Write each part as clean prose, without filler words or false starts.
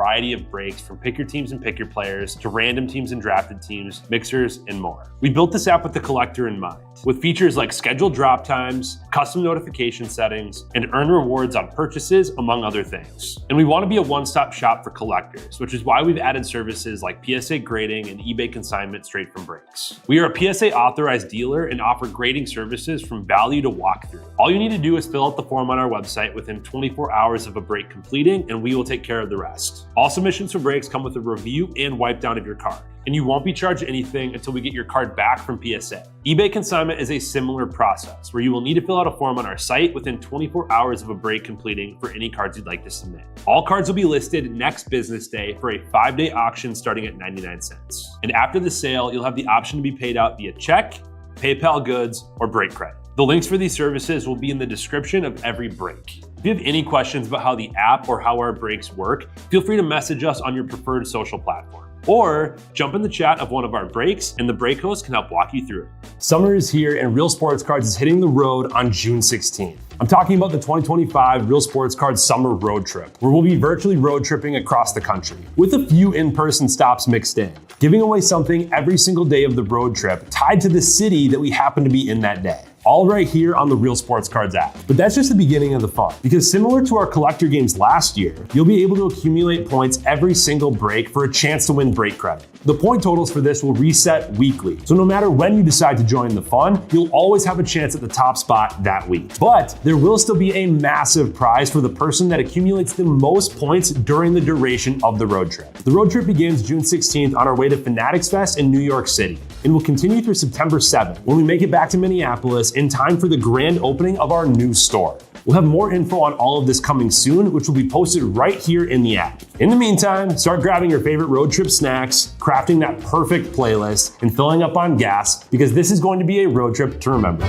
variety of breaks from pick your teams and pick your players to random teams and drafted teams, mixers, and more. We built this app with the collector in mind, with features like scheduled drop times, custom notification settings, and earn rewards on purchases, among other things. And we want to be a one-stop shop for collectors, which is why we've added services like PSA grading and eBay consignment straight from breaks. We are a PSA authorized dealer and offer grading services from value to walkthrough. All you need to do is fill out the form on our website within 24 hours of a break completing, and we will take care of the rest. All submissions for breaks come with a review and wipe down of your card, and you won't be charged anything until we get your card back from PSA. eBay consignment is a similar process where you will need to fill out a form on our site within 24 hours of a break completing for any cards you'd like to submit. All cards will be listed next business day for a 5-day auction starting at 99 cents. And after the sale, you'll have the option to be paid out via check, PayPal goods, or break credit. The links for these services will be in the description of every break. If you have any questions about how the app or how our breaks work, feel free to message us on your preferred social platform. Or jump in the chat of one of our breaks and the break host can help walk you through it. Summer is here and Real Sports Cards is hitting the road on June 16th. I'm talking about the 2025 Real Sports Cards Summer Road Trip, where we'll be virtually road tripping across the country, with a few in-person stops mixed in, giving away something every single day of the road trip tied to the city that we happen to be in that day. All right here on the Real Sports Cards app. But that's just the beginning of the fun, because similar to our collector games last year, you'll be able to accumulate points every single break for a chance to win break credit. The point totals for this will reset weekly, so no matter when you decide to join the fun, you'll always have a chance at the top spot that week. But there will still be a massive prize for the person that accumulates the most points during the duration of the road trip. The road trip begins June 16th on our way to Fanatics Fest in New York City, and will continue through September 7th when we make it back to Minneapolis in time for the grand opening of our new store. We'll have more info on all of this coming soon, which will be posted right here in the app. In the meantime, start grabbing your favorite road trip snacks, crafting that perfect playlist, and filling up on gas, because this is going to be a road trip to remember.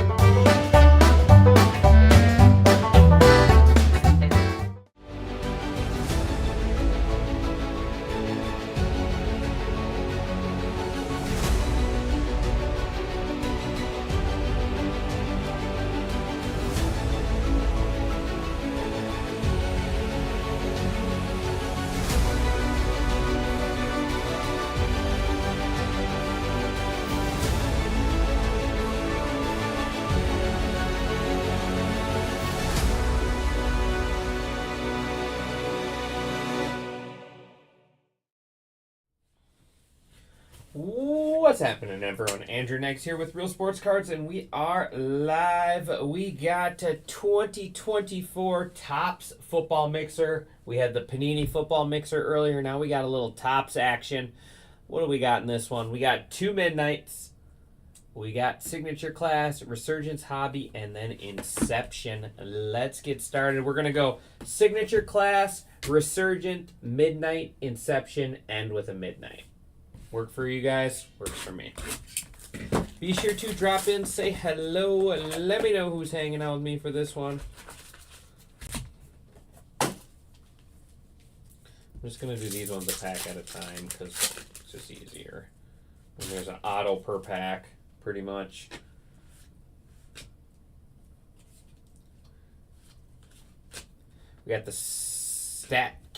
What's happening, everyone? Andrew Next here with Real Sports Cards, and we are live. We got a 2024 Topps Football Mixer. We had the Panini Football Mixer earlier. Now we got a little Topps action. What do we got in this one? We got 2 Midnights. We got Signature Class, Resurgence Hobby, and then Inception. Let's get started. We're going to go Signature Class, Resurgent, Midnight, Inception, end with a Midnight. Work for you guys, works for me. Be sure to drop in, say hello, and let me know who's hanging out with me for this one. I'm just going to do these ones a pack at a time because it's just easier. And there's an auto per pack, pretty much. We got the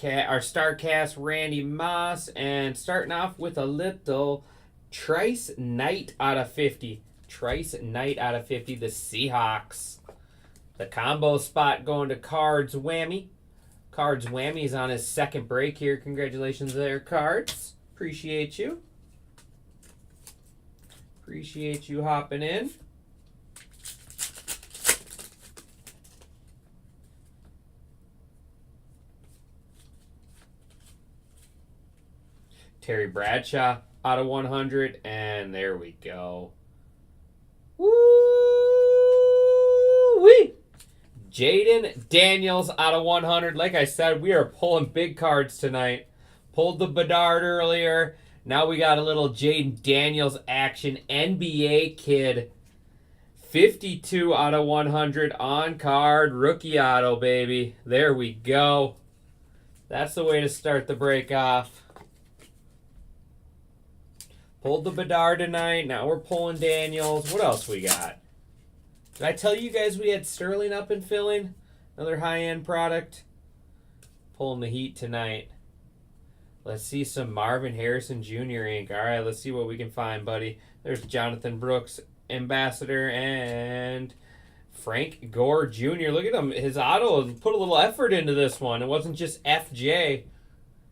our StarCast Randy Moss, and starting off with a little Trice Knight out of 50. Trice Knight out of 50, the Seahawks. The combo spot going to Cards Whammy. Cards Whammy's on his second break here. Congratulations there, Cards. Appreciate you. Appreciate you hopping in. Terry Bradshaw out of 100, and there we go. Woo-wee! Jaden Daniels out of 100. Like I said, we are pulling big cards tonight. Pulled the Bedard earlier. Now we got a little Jaden Daniels action. NBA kid. 52 out of 100 on card. Rookie auto, baby. There we go. That's the way to start the break off. Pulled the Bedard tonight. Now we're pulling Daniels. What else we got? Did I tell you guys we had Sterling up and filling? Another high-end product. Pulling the Heat tonight. Let's see some Marvin Harrison Jr. ink. All right, let's see what we can find, buddy. There's Jonathan Brooks, Ambassador, and Frank Gore Jr. Look at him. His auto put a little effort into this one. It wasn't just FJ.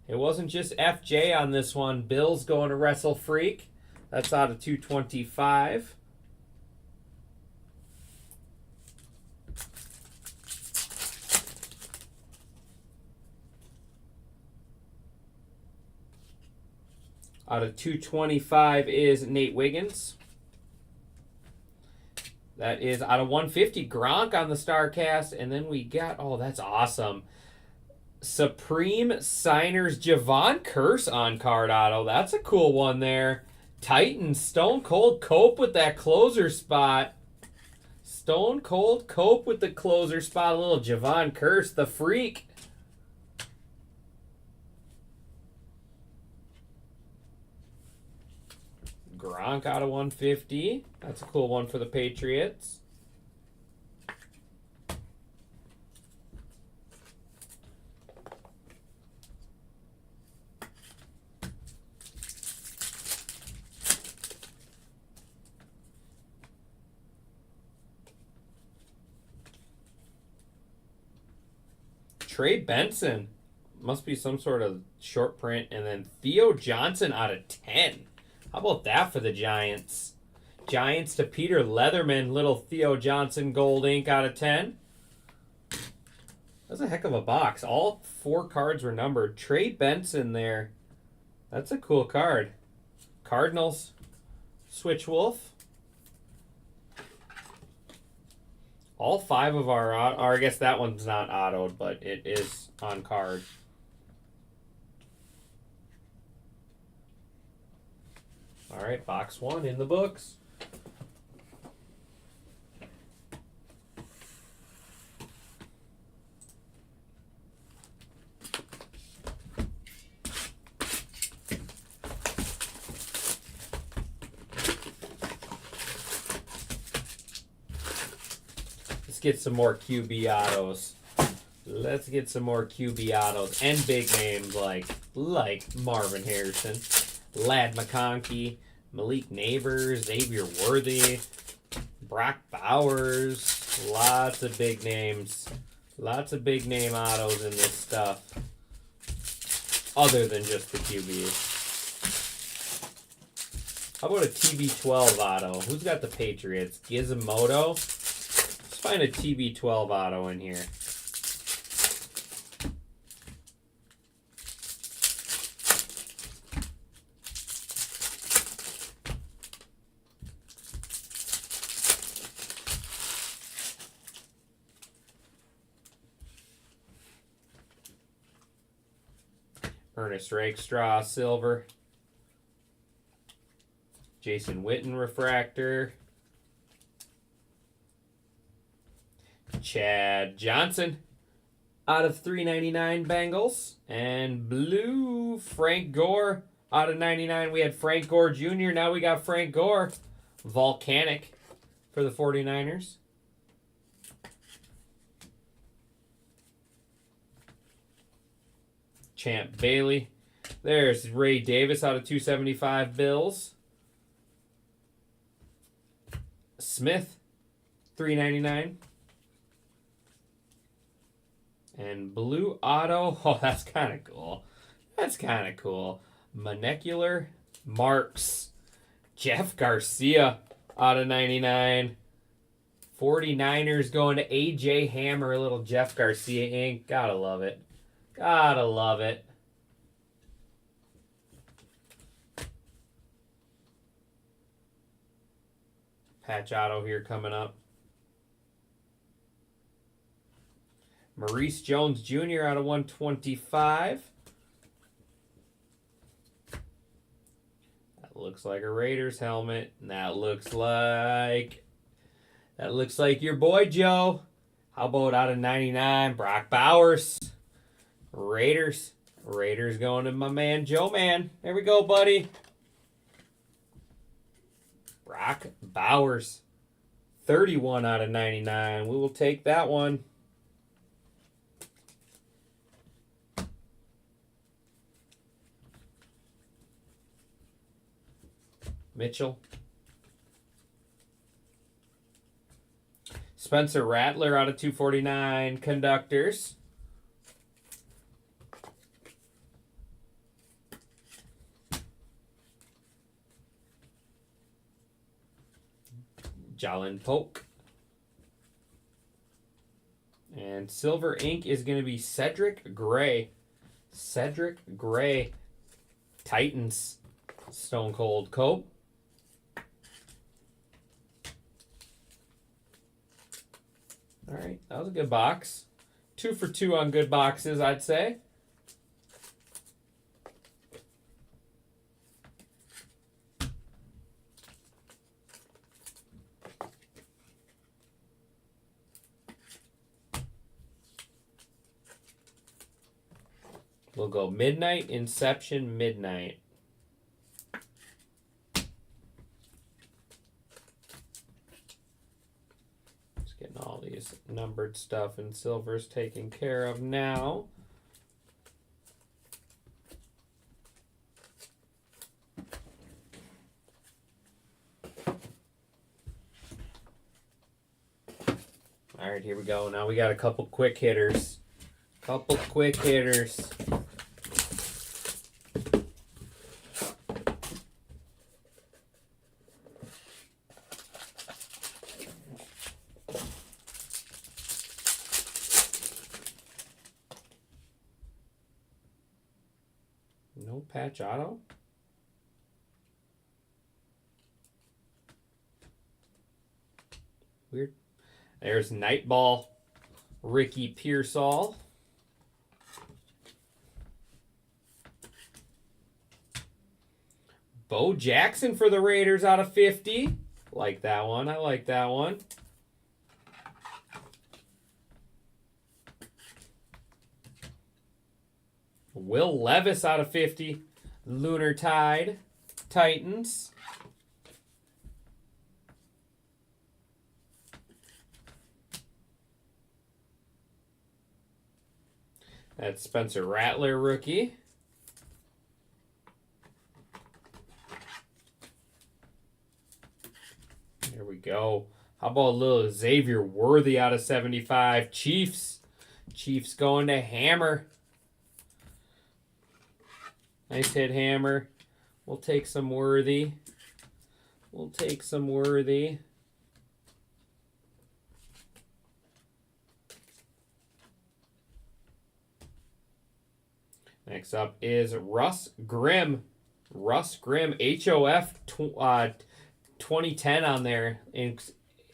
It wasn't just FJ on this one. Bills going to Wrestle Freak. That's out of 225. Out of 225 is Nate Wiggins. That is out of 150, Gronk on the StarCast. And then we got, oh, that's awesome. Supreme Signers Javon Curse on card auto. That's a cool one there. Titans, Stone Cold Cope with that closer spot. Stone Cold Cope with the closer spot. A little Javon Curse, the freak. Gronk out of 150. That's a cool one for the Patriots. Trey Benson. Must be some sort of short print. And then Theo Johnson out of 10. How about that for the Giants? Giants to Peter Leatherman. Little Theo Johnson gold ink out of 10. That's a heck of a box. All 4 cards were numbered. Trey Benson there. That's a cool card. Cardinals. Switch Wolf. All 5 of our, or I guess that one's not autoed, but it is on card. All right, box 1 in the books. Let's get some more QB autos. Let's get some more QB autos and big names like Marvin Harrison, Lad McConkey, Malik Neighbors, Xavier Worthy, Brock Bowers. Lots of big names. Lots of big name autos in this stuff. Other than just the QBs. How about a TB12 auto? Who's got the Patriots? Gizmodo? Let's find a TB12 auto in here. Ernest Rakestraw, silver. Jason Witten, refractor. Chad Johnson, out of 399, Bengals. And blue, Frank Gore, out of 99. We had Frank Gore Jr., now we got Frank Gore. Volcanic for the 49ers. Champ Bailey. There's Ray Davis out of 275, Bills. Smith, 399. And blue auto. Oh, that's kind of cool. That's kind of cool. Molecular Marks. Jeff Garcia out of 99. 49ers going to AJ Hammer. A little Jeff Garcia ink. Gotta love it. Gotta love it. Patch auto here coming up. Maurice Jones Jr. out of 125. That looks like a Raiders helmet. And that looks like your boy Joe. How about out of 99, Brock Bowers. Raiders going to my man Joe Man. There we go, buddy. Brock Bowers. 31 out of 99. We will take that one. Mitchell. Spencer Rattler out of 249 conductors. Jalen Polk. And silver ink is going to be Cedric Gray. Cedric Gray. Titans. Stone Cold Cope. All right, that was a good box. 2 for 2 on good boxes, I'd say. We'll go Midnight, Inception, Midnight. Just getting all these numbered stuff and silvers taken care of now. All right, here we go. Now we got a couple quick hitters. Couple quick hitters. No patch auto. Weird. There's Nightball, Ricky Pearsall. Bo Jackson for the Raiders out of 50. Like that one. I like that one. Will Levis out of 50. Lunar Tide, Titans. That's Spencer Rattler, rookie. There we go. How about a little Xavier Worthy out of 75? Chiefs. Chiefs going to Hammer. Nice hit, Hammer. We'll take some Worthy. We'll take some Worthy. Next up is Russ Grimm. Russ Grimm, HOF 2010 on there.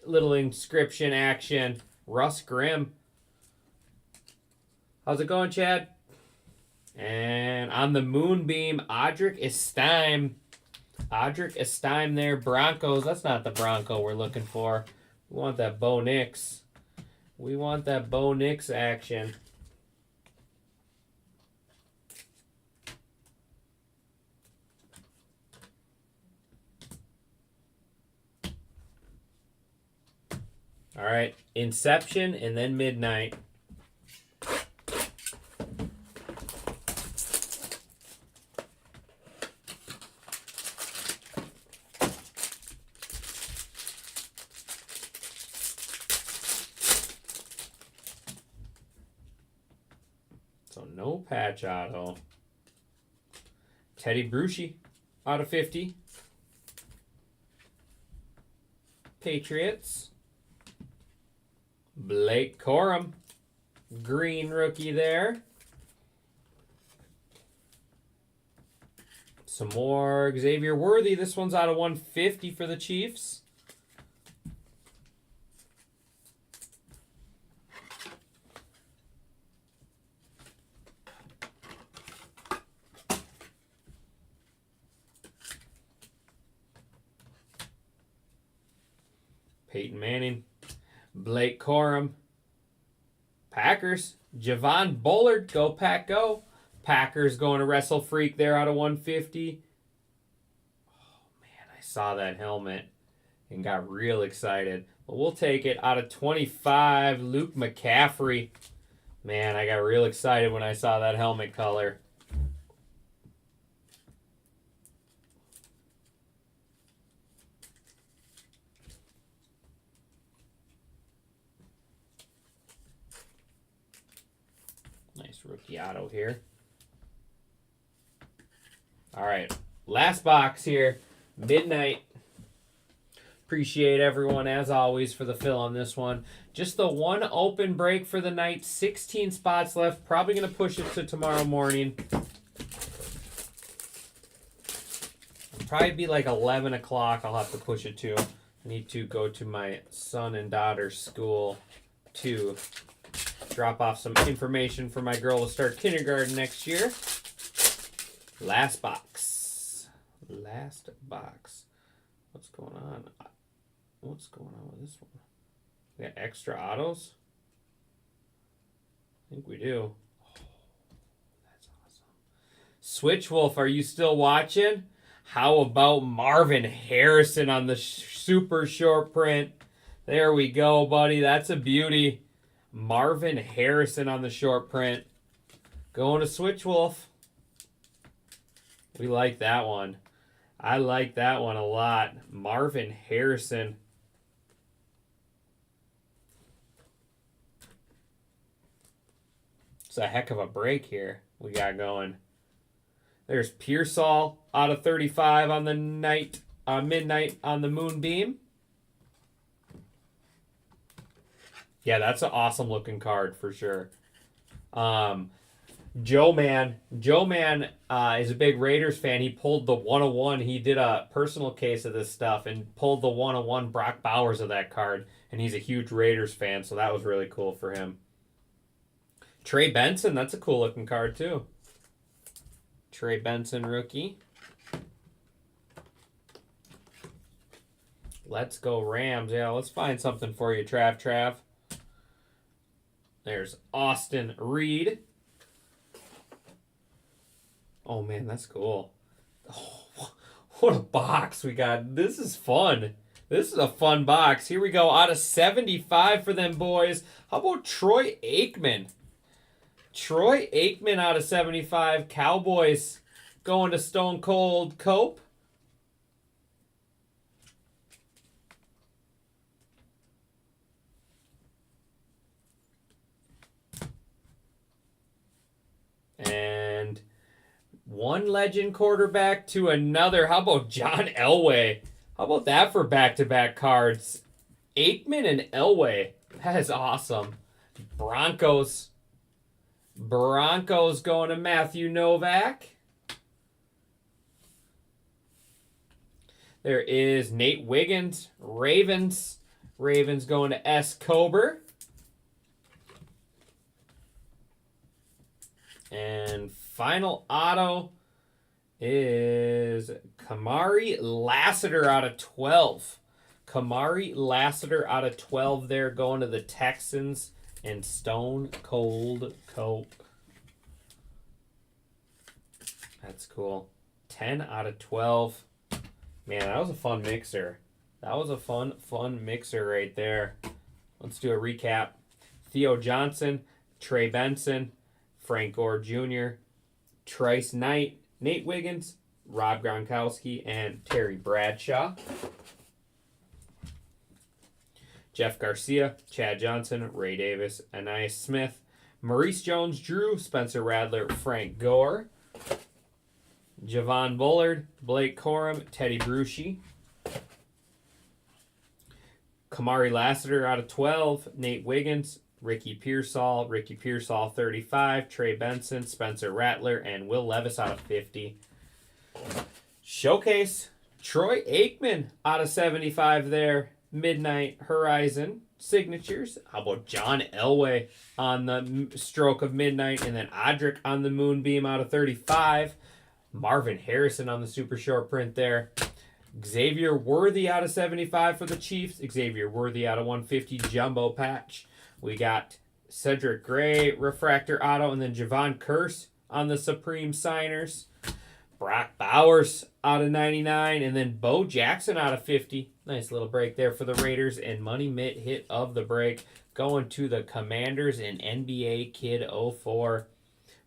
Little inscription action. Russ Grimm. How's it going, Chad? And on the Moonbeam, Audric Estime. Audric Estime there. Broncos. That's not the Bronco we're looking for. We want that Bo Nix. We want that Bo Nix action. All right, Inception and then Midnight. So no patch auto. Teddy Bruschi out of 50. Patriots. Blake Corum, green rookie there. Some more Xavier Worthy. This one's out of 150 for the Chiefs. Peyton Manning. Blake Corum. Packers. Javon Bullard. Go Pack Go. Packers going to Wrestle Freak there out of 150. Oh, man, I saw that helmet and got real excited. But we'll take it out of 25. Luke McCaffrey. Man, I got real excited when I saw that helmet color. Nice rookie auto here. All right, last box here. Midnight. Appreciate everyone, as always, for the fill on this one. Just the one open break for the night. 16 spots left. Probably going to push it to tomorrow morning. Probably be like 11 o'clock I'll have to push it to. I need to go to my son and daughter's school to drop off some information for my girl to start kindergarten next year. Last box. Last box. What's going on? What's going on with this one? We got extra autos? I think we do. Oh, that's awesome. Switch Wolf, are you still watching? How about Marvin Harrison on the super short print? There we go, buddy. That's a beauty. Marvin Harrison on the short print. Going to Switch Wolf. We like that one. I like that one a lot. Marvin Harrison. It's a heck of a break here we got going. There's Pearsall out of 35 on the night, midnight on the Moonbeam. Yeah, that's an awesome looking card for sure. Joe Man is a big Raiders fan. He pulled the 101. He did a personal case of this stuff and pulled the 101 Brock Bowers of that card. And he's a huge Raiders fan, so that was really cool for him. Trey Benson, that's a cool looking card too. Trey Benson rookie. Let's go Rams. Yeah, let's find something for you, Trav. There's Austin Reed. Oh, man, that's cool. Oh, what a box we got. This is fun. This is a fun box. Here we go. Out of 75 for them boys. How about Troy Aikman? Troy Aikman out of 75. Cowboys going to Stone Cold Cope. And one legend quarterback to another. How about John Elway? How about that for back-to-back cards? Aikman and Elway. That is awesome. Broncos going to Matthew Novak. There is Nate Wiggins. Ravens going to S. Kober. And final auto is Kamari Lassiter out of 12. Kamari Lassiter out of 12 there, going to the Texans and Stone Cold Cope. That's cool. 10 out of 12. Man, that was a fun mixer. That was a fun mixer right there. Let's do a recap. Theo Johnson, Trey Benson, Frank Gore Jr., Trice Knight, Nate Wiggins, Rob Gronkowski, and Terry Bradshaw. Jeff Garcia, Chad Johnson, Ray Davis, Anais Smith, Maurice Jones-Drew, Spencer Rattler, Frank Gore, Javon Bullard, Blake Corum, Teddy Bruschi, Kamari Lassiter out of 12, Nate Wiggins, Ricky Pearsall 35, Trey Benson, Spencer Rattler, and Will Levis out of 50. Showcase, Troy Aikman out of 75 there. Midnight Horizon signatures. How about John Elway on the stroke of midnight, and then Odrick on the Moonbeam out of 35. Marvin Harrison on the super short print there. Xavier Worthy out of 75 for the Chiefs. Xavier Worthy out of 150 jumbo patch. We got Cedric Gray refractor auto, and then Javon Curse on the Supreme Signers. Brock Bowers out of 99, and then Bo Jackson out of 50. Nice little break there for the Raiders, and Money Mitt hit of the break going to the Commanders and NBA Kid 04.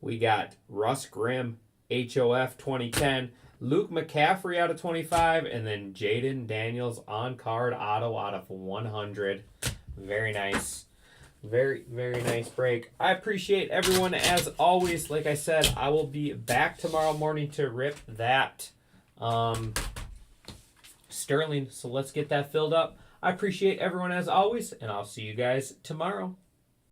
We got Russ Grimm, HOF 2010, Luke McCaffrey out of 25, and then Jaden Daniels on card auto out of 100. Very nice. Very, very nice break. I appreciate everyone as always. Like I said, I will be back tomorrow morning to rip that Sterling. So let's get that filled up. I appreciate everyone as always, and I'll see you guys tomorrow.